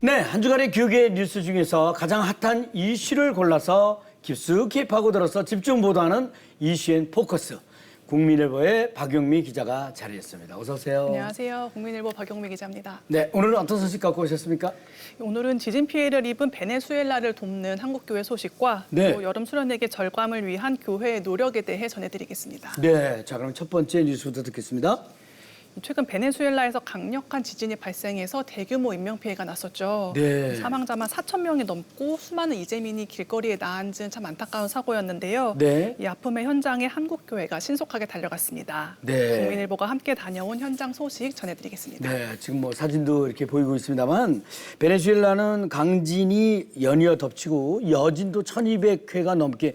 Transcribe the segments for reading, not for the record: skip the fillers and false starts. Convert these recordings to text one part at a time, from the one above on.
네, 한 주간의 교육의 뉴스 중에서 가장 핫한 이슈를 골라서 깊숙이 파고들어서 집중 보도하는 이슈앤 포커스. 국민일보의 박용미 기자가 자리했습니다. 어서 오세요. 안녕하세요. 국민일보 박용미 기자입니다. 네, 오늘은 어떤 소식 갖고 오셨습니까? 오늘은 지진 피해를 입은 베네수엘라를 돕는 한국교회 소식과 네. 또 여름 수련회계 절감을 위한 교회의 노력에 대해 전해드리겠습니다. 네, 자 그럼 첫 번째 뉴스부터 듣겠습니다. 최근 베네수엘라에서 강력한 지진이 발생해서 대규모 인명피해가 났었죠. 네. 사망자만 4천 명이 넘고 수많은 이재민이 길거리에 나앉은 참 안타까운 사고였는데요. 네. 이 아픔의 현장에 한국교회가 신속하게 달려갔습니다. 네. 국민일보가 함께 다녀온 현장 소식 전해드리겠습니다. 네, 지금 뭐 사진도 이렇게 보이고 있습니다만 베네수엘라는 강진이 연이어 덮치고 여진도 1200회가 넘게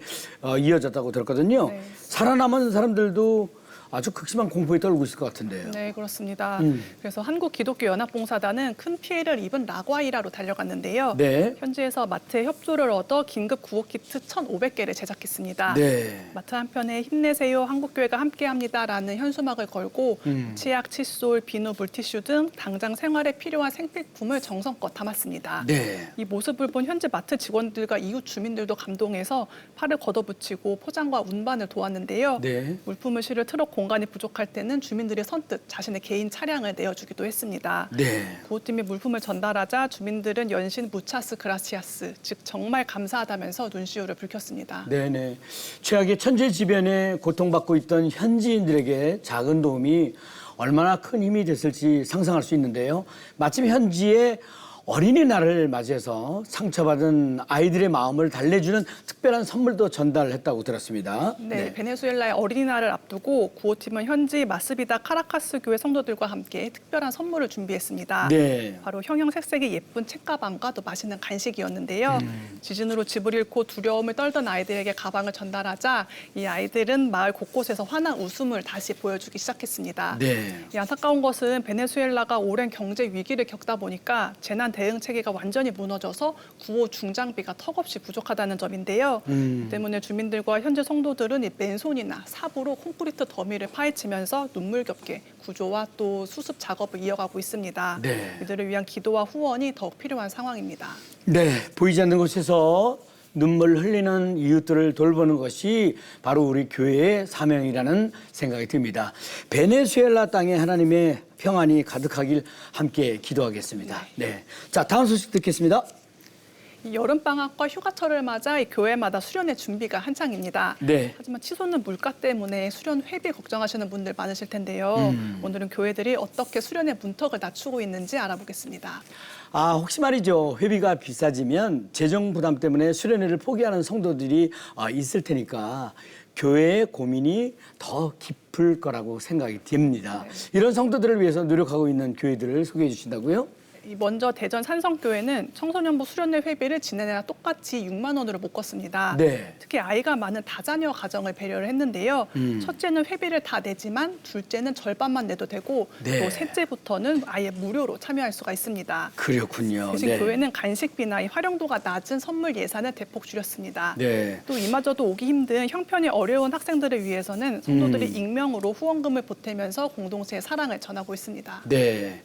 이어졌다고 들었거든요. 네. 살아남은 사람들도 아주 극심한 공포에 떨고 있을 것 같은데요. 네, 그렇습니다. 그래서 한국기독교연합봉사단은 큰 피해를 입은 라과이라로 달려갔는데요. 네. 현지에서 마트의 협조를 얻어 긴급 구호 키트 1,500개를 제작했습니다. 네. 마트 한편에 힘내세요, 한국교회가 함께합니다라는 현수막을 걸고 치약, 칫솔, 비누, 물티슈 등 당장 생활에 필요한 생필품을 정성껏 담았습니다. 네. 이 모습을 본 현지 마트 직원들과 이웃 주민들도 감동해서 팔을 걷어붙이고 포장과 운반을 도왔는데요. 네. 물품을 실을 트럭 공간이 부족할 때는 주민들이 선뜻 자신의 개인 차량을 내어주기도 했습니다. 네. 구호팀이 물품을 전달하자 주민들은 연신 무차스 그라시아스, 즉 정말 감사하다면서 눈시울을 붉혔습니다. 네네. 최악의 천재지변에 고통받고 있던 현지인들에게 작은 도움이 얼마나 큰 힘이 됐을지 상상할 수 있는데요. 마침 현지에 어린이날을 맞이해서 상처받은 아이들의 마음을 달래주는 특별한 선물도 전달했다고 들었습니다. 네, 베네수엘라의 어린이날을 앞두고 구호팀은 현지 마스비다 카라카스 교회 성도들과 함께 특별한 선물을 준비했습니다. 네. 바로 형형색색의 예쁜 책가방과 또 맛있는 간식이었는데요. 지진으로 집을 잃고 두려움을 떨던 아이들에게 가방을 전달하자 이 아이들은 마을 곳곳에서 환한 웃음을 다시 보여주기 시작했습니다. 네. 이 안타까운 것은 베네수엘라가 오랜 경제 위기를 겪다 보니까 재난 대응 체계가 완전히 무너져서 구호 중장비가 턱없이 부족하다는 점인데요. 이 때문에 주민들과 현지 성도들은 이 맨손이나 삽으로 콘크리트 더미를 파헤치면서 눈물겹게 구조와 또 수습 작업을 이어가고 있습니다. 네. 이들을 위한 기도와 후원이 더욱 필요한 상황입니다. 네. 보이지 않는 곳에서 눈물 흘리는 이웃들을 돌보는 것이 바로 우리 교회의 사명이라는 생각이 듭니다. 베네수엘라 땅에 하나님의 평안이 가득하길 함께 기도하겠습니다. 네. 자, 다음 소식 듣겠습니다. 이 여름방학과 휴가철을 맞아 이 교회마다 수련회 준비가 한창입니다. 네. 하지만 치솟는 물가 때문에 수련 회비 걱정하시는 분들 많으실 텐데요. 오늘은 교회들이 어떻게 수련회 문턱을 낮추고 있는지 알아보겠습니다. 아, 혹시 말이죠. 회비가 비싸지면 재정 부담 때문에 수련회를 포기하는 성도들이 있을 테니까 교회의 고민이 더 깊을 거라고 생각이 듭니다. 이런 성도들을 위해서 노력하고 있는 교회들을 소개해 주신다고요? 먼저 대전 산성교회는 청소년부 수련회 회비를 지난해랑 똑같이 6만 원으로 묶었습니다. 네. 특히 아이가 많은 다자녀 가정을 배려를 했는데요. 첫째는 회비를 다 내지만 둘째는 절반만 내도 되고 네. 또 셋째부터는 아예 무료로 참여할 수가 있습니다. 그렇군요. 대신 네. 교회는 간식비나 이 활용도가 낮은 선물 예산을 대폭 줄였습니다. 네. 또 이마저도 오기 힘든 형편이 어려운 학생들을 위해서는 성도들이 익명으로 후원금을 보태면서 공동체의 사랑을 전하고 있습니다. 네.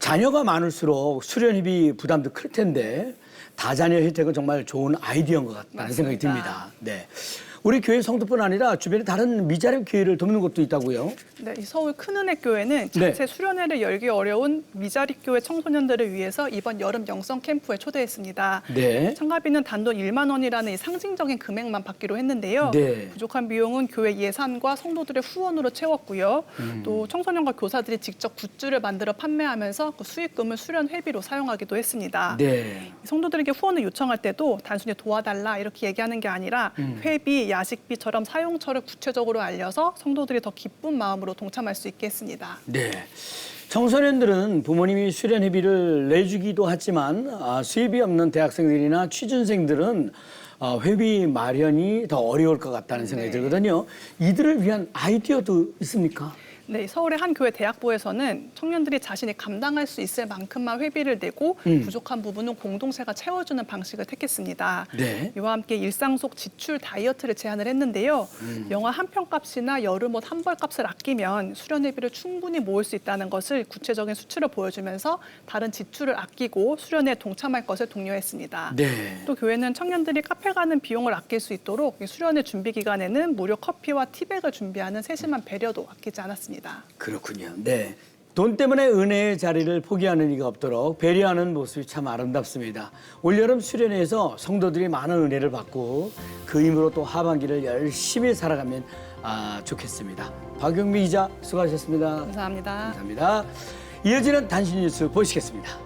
자녀가 많을수록 수련회비 부담도 클 텐데 다자녀 혜택은 정말 좋은 아이디어인 것 같다는 맞습니다. 생각이 듭니다. 네. 우리 교회 성도뿐 아니라 주변에 다른 미자립 교회를 돕는 곳도 있다고요? 네, 이 서울 큰은혜 교회는 네. 자체 수련회를 열기 어려운 미자립 교회 청소년들을 위해서 이번 여름 영성 캠프에 초대했습니다. 네. 참가비는 단돈 1만 원이라는 이 상징적인 금액만 받기로 했는데요. 네. 부족한 비용은 교회 예산과 성도들의 후원으로 채웠고요. 또 청소년과 교사들이 직접 굿즈를 만들어 판매하면서 그 수익금을 수련 회비로 사용하기도 했습니다. 네. 성도들에게 후원을 요청할 때도 단순히 도와달라 이렇게 얘기하는 게 아니라 회비, 야식비처럼 사용처를 구체적으로 알려서 성도들이 더 기쁜 마음으로 동참할 수 있게 했습니다. 네. 청소년들은 부모님이 수련회비를 내주기도 하지만 수입이 없는 대학생들이나 취준생들은 회비 마련이 더 어려울 것 같다는 생각이 들거든요. 이들을 위한 아이디어도 있습니까? 네, 서울의 한 교회 대학부에서는 청년들이 자신이 감당할 수 있을 만큼만 회비를 내고 부족한 부분은 공동체가 채워주는 방식을 택했습니다. 네. 이와 함께 일상 속 지출 다이어트를 제안을 했는데요. 영화 한 편 값이나 여름 옷 한 벌 값을 아끼면 수련회비를 충분히 모을 수 있다는 것을 구체적인 수치로 보여주면서 다른 지출을 아끼고 수련회에 동참할 것을 독려했습니다. 네. 또 교회는 청년들이 카페 가는 비용을 아낄 수 있도록 이 수련회 준비 기간에는 무료 커피와 티백을 준비하는 세심한 배려도 아끼지 않았습니다. 그렇군요. 네. 돈 때문에 은혜의 자리를 포기하는 이가 없도록 배려하는 모습이 참 아름답습니다. 올여름 수련회에서 성도들이 많은 은혜를 받고 그 힘으로 또 하반기를 열심히 살아가면 좋겠습니다. 박용미 기자 수고하셨습니다. 감사합니다. 감사합니다. 이어지는 단신 뉴스 보시겠습니다.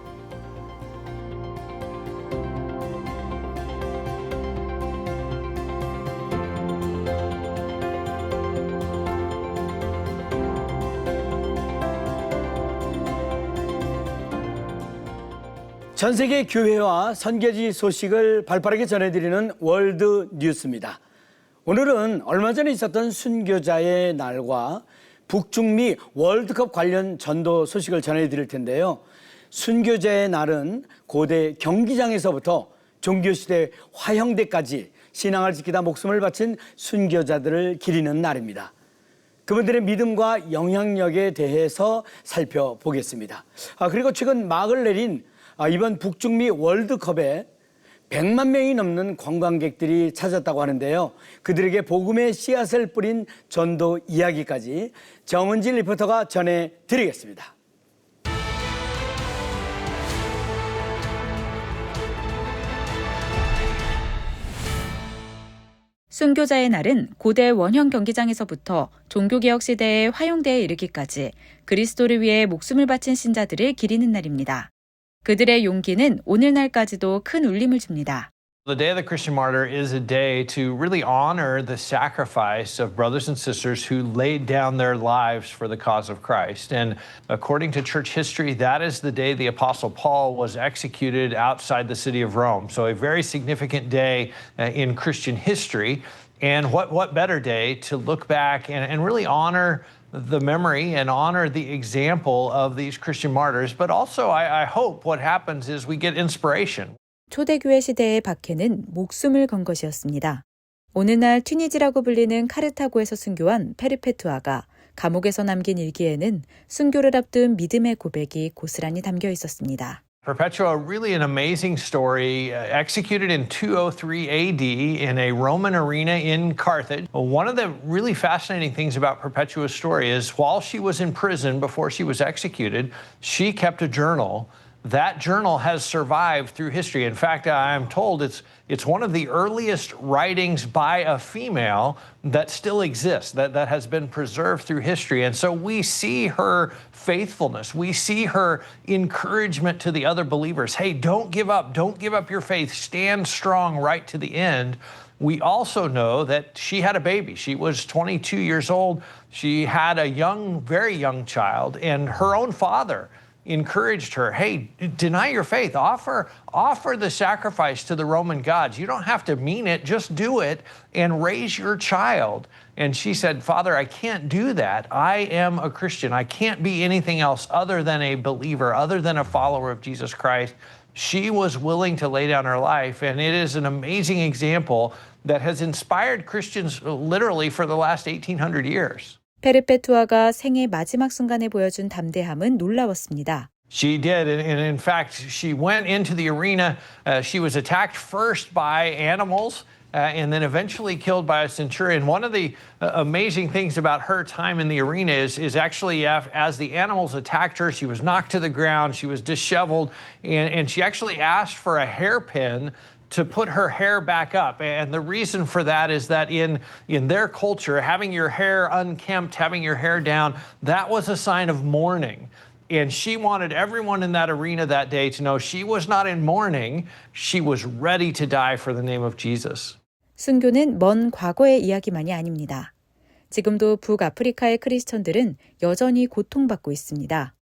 전 세계 교회와 선교지 소식을 발빠르게 전해드리는 월드 뉴스입니다. 오늘은 얼마 전에 있었던 순교자의 날과 북중미 월드컵 관련 전도 소식을 전해드릴 텐데요. 순교자의 날은 고대 경기장에서부터 종교시대 화형대까지 신앙을 지키다 목숨을 바친 순교자들을 기리는 날입니다. 그분들의 믿음과 영향력에 대해서 살펴보겠습니다. 그리고 최근 막을 내린 이번 북중미 월드컵에 100만 명이 넘는 관광객들이 찾았다고 하는데요. 그들에게 복음의 씨앗을 뿌린 전도 이야기까지 정은진 리포터가 전해드리겠습니다. 순교자의 날은 고대 원형 경기장에서부터 종교개혁 시대의 화용대에 이르기까지 그리스도를 위해 목숨을 바친 신자들을 기리는 날입니다. 그들의 용기는 오늘날까지도 큰 울림을 줍니다. The Day of the Christian Martyr is a day to really honor the sacrifice of brothers and sisters who laid down their lives for the cause of Christ. And according to church history, that is the day the Apostle Paul was executed outside the city of Rome. So a very significant day in Christian history. And what better day to look back and really honor the memory and honor the example of these Christian martyrs. But also, I hope what happens is we get inspiration. 초대교회 시대의 박해는 목숨을 건 것이었습니다. 오늘날 튀니지라고 불리는 카르타고에서 순교한 페르페투아가 감옥에서 남긴 일기에는 순교를 앞둔 믿음의 고백이 고스란히 담겨 있었습니다. Perpetua, really an amazing story, executed in 203 AD in a Roman arena in Carthage. One of the really fascinating things about Perpetua's story is while she was in prison before she was executed, she kept a journal. That journal has survived through history. In fact, I'm told it's one of the earliest writings by a female that still exists, that has been preserved through history. And so we see her faithfulness. We see her encouragement to the other believers. Hey, don't give up your faith. Stand strong right to the end. We also know that she had a baby. She was 22 years old. She had a very young child, and her own father encouraged her, hey, deny your faith, offer the sacrifice to the Roman gods. You don't have to mean it, just do it and raise your child. And she said, Father, I can't do that. I am a Christian. I can't be anything else other than a believer, other than a follower of Jesus Christ. She was willing to lay down her life, and it is an amazing example that has inspired Christians literally for the last 1800 years. 페르페투아가 생의 마지막 순간에 보여준 담대함은 놀라웠습니다. She did, and in fact, she went into the arena. She was attacked first by animals and then eventually killed by a centurion. One of the amazing things about her time in the arena is actually as the animals attacked her, she was knocked to the ground, she was disheveled, and she actually asked for a hairpin to put her hair back up. And the reason for that is that in their culture, having your hair unkempt, having your hair down, that was a sign of mourning. And she wanted everyone in that arena that day to know she was not in mourning, she was ready to die for the name of Jesus. 순교는 먼 과거의 이야기만이 아닙니다. 지금도 북아프리카의 크리스천들은 여전히 고통받고 있습니다.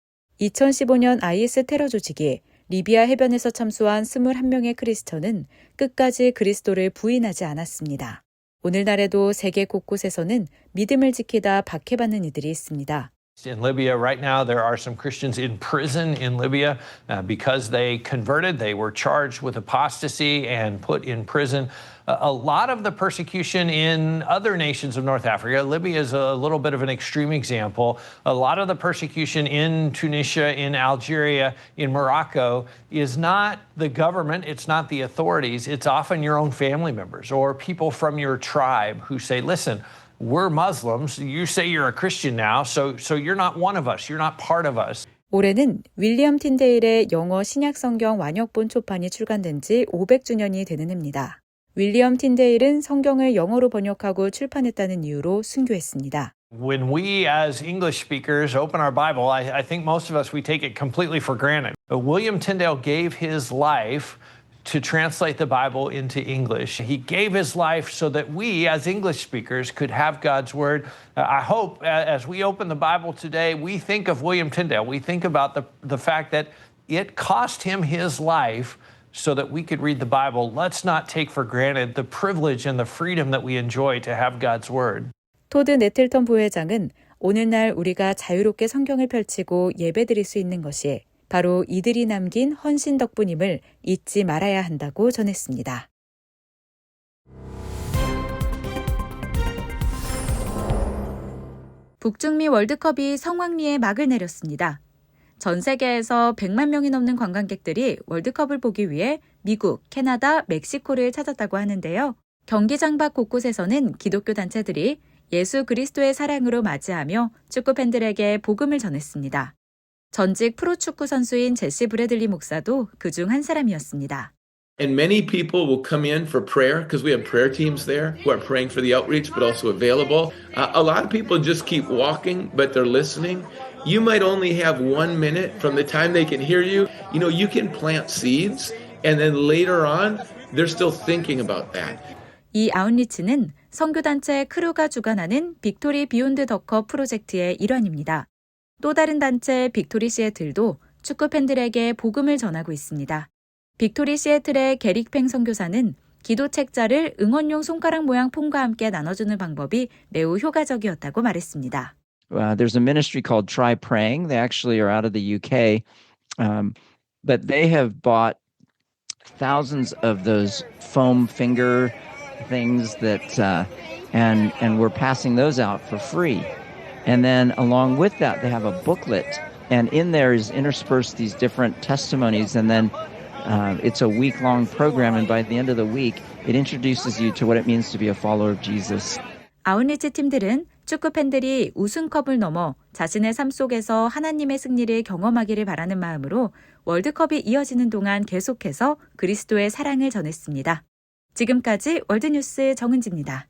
2015년 IS 테러 조직이 리비아 해변에서 참수한 21명의 크리스천은 끝까지 그리스도를 부인하지 않았습니다. 오늘날에도 세계 곳곳에서는 믿음을 지키다 박해받는 이들이 있습니다. In Libya right now, there are some Christians in prison in Libya because they converted. They were charged with apostasy and put in prison. A lot of the persecution in other nations of North Africa, Libya is a little bit of an extreme example. A lot of the persecution in Tunisia, in Algeria, in Morocco is not the government, it's not the authorities, it's often your own family members or people from your tribe who say, listen, we're Muslims. You say you're a Christian now, so you're not one of us. You're not part of us. 올해는 윌리엄 틴데일의 영어 신약성경 완역본 초판이 출간된 지 500주년이 되는 해입니다. 윌리엄 틴데일은 성경을 영어로 번역하고 출판했다는 이유로 순교했습니다. When we as English speakers open our Bible, I think most of us, we take it completely for granted. But William Tyndale gave his life to translate the Bible into English. He gave his life so that we as English speakers could have God's word. I hope as we open the Bible today, we think of William Tyndale. We think about the fact that it cost him his life so that we could read the Bible. Let's not take for granted the privilege and the freedom that we enjoy to have God's word. 토드 네틀턴 부회장은 오늘날 우리가 자유롭게 성경을 펼치고 예배드릴 수 있는 것이 바로 이들이 남긴 헌신 덕분임을 잊지 말아야 한다고 전했습니다. 북중미 월드컵이 성황리에 막을 내렸습니다. 전 세계에서 100만 명이 넘는 관광객들이 월드컵을 보기 위해 미국, 캐나다, 멕시코를 찾았다고 하는데요. 경기장 밖 곳곳에서는 기독교 단체들이 예수 그리스도의 사랑으로 맞이하며 축구 팬들에게 복음을 전했습니다. 전직 프로축구 선수인 제시 브래들리 목사도 그중 한 사람이었습니다. And many people will come in for prayer because we have prayer teams there who are praying for the outreach but also available. A lot of people just keep walking, but they're listening. You might only have 1 minute from the time they can hear you. You know, you can plant seeds and then later on, they're still thinking about that. 이 아웃리치는 선교단체 크루가 주관하는 빅토리 비욘드 더 컵 프로젝트의 일환입니다. 또 다른 단체 빅토리 시애틀도 축구 팬들에게 복음을 전하고 있습니다. 빅토리 시애틀의 게릭 팽 선교사는 기도 책자를 응원용 손가락 모양 폰과 함께 나눠주는 방법이 매우 효과적이었다고 말했습니다. There's a ministry called Try Praying. They actually are out of the UK, but they have bought thousands of those foam finger things that, and we're passing those out for free. And then along with that, they have a booklet, and in there is interspersed these different testimonies, and then it's a week-long program, and by the end of the week, it introduces you to what it means to be a follower of Jesus. 아웃리치 팀들은 축구 팬들이 우승컵을 넘어 자신의 삶 속에서 하나님의 승리를 경험하기를 바라는 마음으로 월드컵이 이어지는 동안 계속해서 그리스도의 사랑을 전했습니다. 지금까지 월드뉴스 정은지입니다.